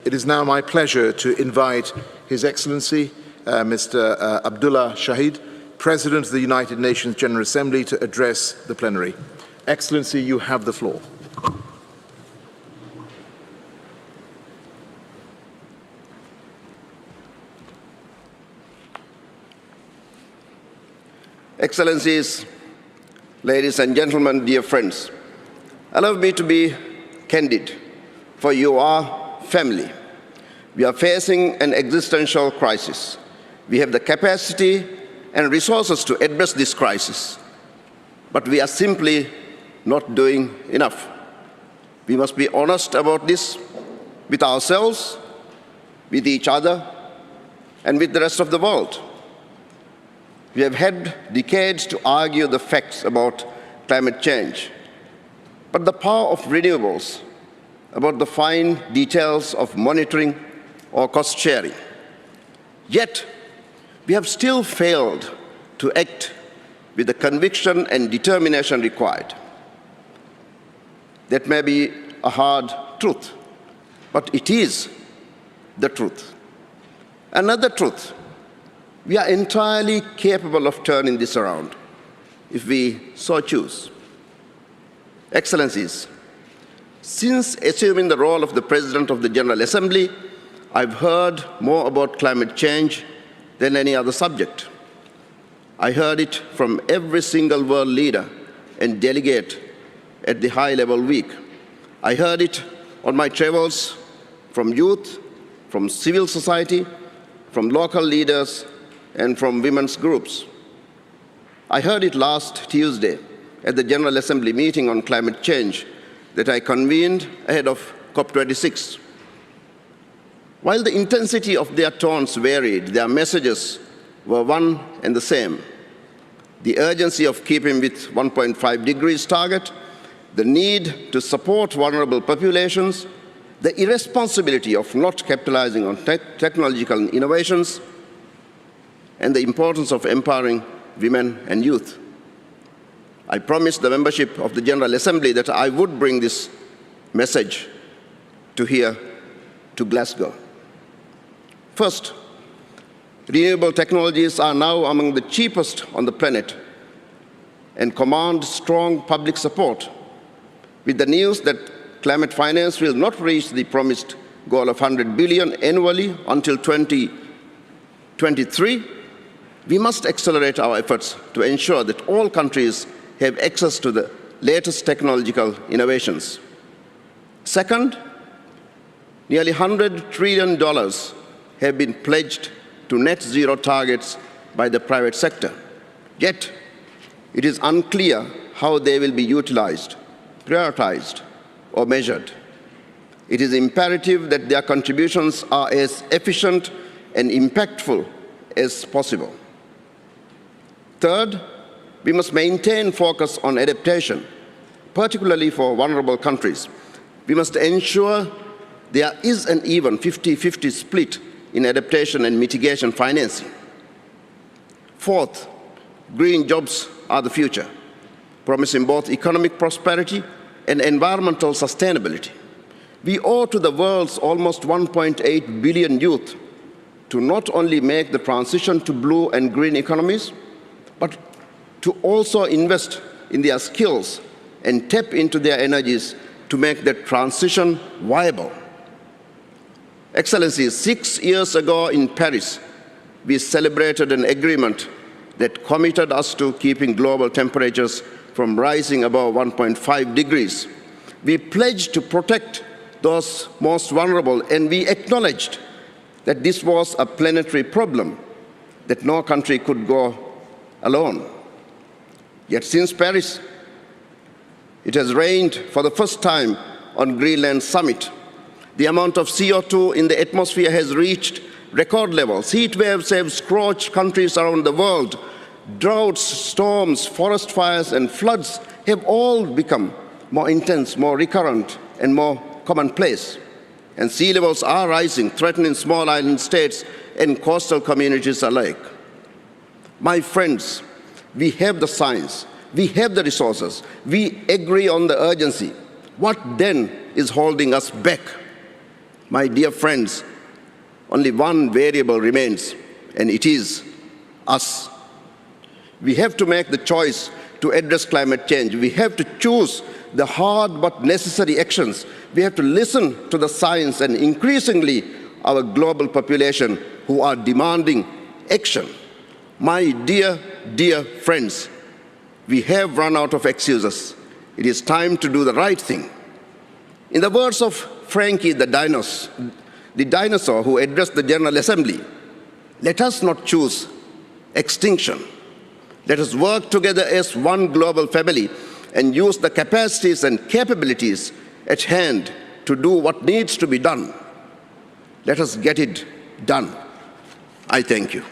It is now my pleasure to invite His Excellency, Mr. Abdulla Shahid, President of the United Nations General Assembly, to address the plenary. Excellency, you have the floor. Excellencies, ladies and gentlemen, dear friends, allow me to be candid, for you are family. We are facing an existential crisis. We have the capacity and resources to address this crisis, but we are simply not doing enough. We must be honest about this with ourselves, with each other, and with the rest of the world. We have had decades to argue the facts about climate change, but the power of renewables, about the fine details of monitoring or cost sharing. Yet, we have still failed to act with the conviction and determination required. That may be a hard truth, but it is the truth. Another truth: we are entirely capable of turning this around if we so choose. Excellencies, since assuming the role of the President of the General Assembly, I've heard more about climate change than any other subject. I heard it from every single world leader and delegate at the high-level week. I heard it on my travels from youth, from civil society, from local leaders, and from women's groups. I heard it last Tuesday at the General Assembly meeting on climate change that I convened ahead of COP26. While the intensity of their tones varied, their messages were one and the same: the urgency of keeping with 1.5 degrees target, the need to support vulnerable populations, the irresponsibility of not capitalizing on technological innovations, and the importance of empowering women and youth. I promised the membership of the General Assembly that I would bring this message to Glasgow. First, renewable technologies are now among the cheapest on the planet and command strong public support. With the news that climate finance will not reach the promised goal of 100 billion annually until 2023, we must accelerate our efforts to ensure that all countries have access to the latest technological innovations. Second, nearly $100 trillion have been pledged to net zero targets by the private sector. Yet, it is unclear how they will be utilized, prioritized, or measured. It is imperative that their contributions are as efficient and impactful as possible. Third, we must maintain focus on adaptation, particularly for vulnerable countries. We must ensure there is an even 50-50 split in adaptation and mitigation financing. Fourth, green jobs are the future, promising both economic prosperity and environmental sustainability. We owe to the world's almost 1.8 billion youth to not only make the transition to blue and green economies, but to also invest in their skills and tap into their energies to make that transition viable. Excellencies, 6 years ago in Paris, we celebrated an agreement that committed us to keeping global temperatures from rising above 1.5 degrees. We pledged to protect those most vulnerable, and we acknowledged that this was a planetary problem, that no country could go alone. Yet since Paris, it has rained for the first time on Greenland summit. The amount of CO2 in the atmosphere has reached record levels. Heat waves have scorched countries around the world. Droughts, storms, forest fires, and floods have all become more intense, more recurrent, and more commonplace. And sea levels are rising, threatening small island states and coastal communities alike. My friends, we have the science, we have the resources, we agree on the urgency. What then is holding us back? My dear friends, only one variable remains, and it is us. We have to make the choice to address climate change. We have to choose the hard but necessary actions. We have to listen to the science and increasingly our global population who are demanding action. My dear, dear friends, we have run out of excuses. It is time to do the right thing. In the words of Frankie the dinosaur who addressed the General Assembly, let us not choose extinction. Let us work together as one global family and use the capacities and capabilities at hand to do what needs to be done. Let us get it done. I thank you.